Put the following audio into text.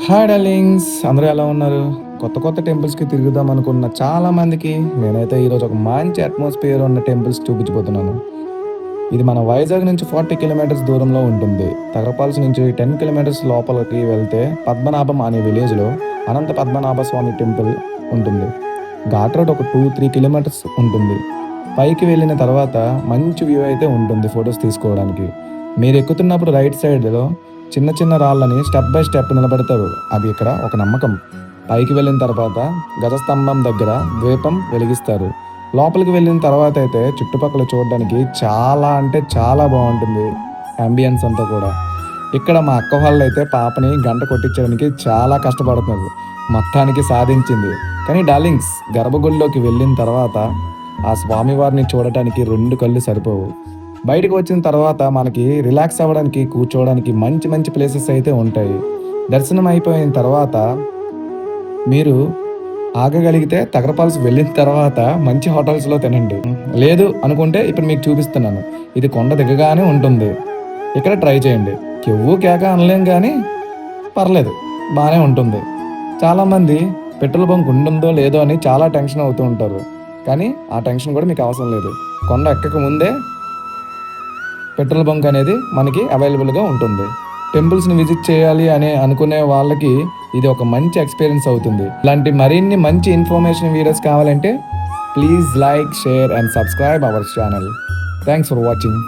Hi darlings, అందరూ ఎలా ఉన్నారు? కొత్త కొత్త టెంపుల్స్‌కి తిరుగుదాం అనుకున్న చాలా మందికి నేనైతే ఈరోజు ఒక మంచి అట్మాస్ఫియర్ ఉన్న టెంపుల్స్ చూపించబోతున్నాను. ఇది మన వైజాగ్ నుంచి 40 కిలోమీటర్స్ దూరంలో ఉంటుంది. తగరపాల్స్ నుంచి 10 కిలోమీటర్స్ లోపలికి వెళ్తే పద్మనాభం అనే విలేజ్‌లో అనంత పద్మనాభ స్వామి టెంపుల్ ఉంటుంది. ఘాట్ రోడ్ ఒక 2, 3 కిలోమీటర్స్ ఉంటుంది. పైకి వెళ్ళిన తర్వాత మంచి వ్యూ అయితే ఉంటుంది ఫోటోస్ తీసుకోవడానికి. మీరు ఎక్కుతున్నప్పుడు రైట్ సైడ్‌లో చిన్న చిన్న రాళ్ళని స్టెప్ బై స్టెప్ నిలబెడతారు. అది ఇక్కడ ఒక నమ్మకం. పైకి వెళ్ళిన తర్వాత గజస్తంభం దగ్గర దీపం వెలిగిస్తారు. లోపలికి వెళ్ళిన తర్వాత అయితే చుట్టుపక్కల చూడడానికి చాలా అంటే చాలా బాగుంటుంది అంబియన్స్ అంతా కూడా. ఇక్కడ మా అక్క వాళ్ళైతే పాపని గంట కొట్టించడానికి చాలా కష్టపడుతున్నారు. మొత్తానికి సాధించింది. కానీ డార్లింగ్స్, గర్భగుడిలోకి వెళ్ళిన తర్వాత ఆ స్వామివారిని చూడటానికి 2 కళ్ళు సరిపోవు. బయటకు వచ్చిన తర్వాత మనకి రిలాక్స్ అవ్వడానికి, కూర్చోవడానికి మంచి మంచి ప్లేసెస్ అయితే ఉంటాయి. దర్శనం అయిపోయిన తర్వాత మీరు ఆగగలిగితే తగరపాల్స్ వెళ్ళిన తర్వాత మంచి హోటల్స్‌లో తినండి. లేదు అనుకుంటే ఇప్పుడు మీకు చూపిస్తున్నాను. ఇది కొండ దిగగానే ఉంటుంది. ఇక్కడ ట్రై చేయండి. కెవ్వు, కేక అనలేం గానీ పర్లేదు, బానే ఉంటుంది. చాలామంది పెట్రోల్ బంక్ ఉంటుందో లేదో అని చాలా టెన్షన్ అవుతూ ఉంటారు. కానీ ఆ టెన్షన్ కూడా మీకు అవసరం లేదు. కొండ ఎక్కక ముందే పెట్రోల్ బంక్ అనేది మనకి అవైలబుల్‌గా ఉంటుంది. టెంపుల్స్‌ని విజిట్ చేయాలి అని అనుకునే వాళ్ళకి ఇది ఒక మంచి ఎక్స్‌పీరియన్స్ అవుతుంది. ఇలాంటి మరిన్ని మంచి ఇన్ఫర్మేషన్ వీడియోస్ కావాలంటే please like, share and subscribe our channel. Thanks for watching.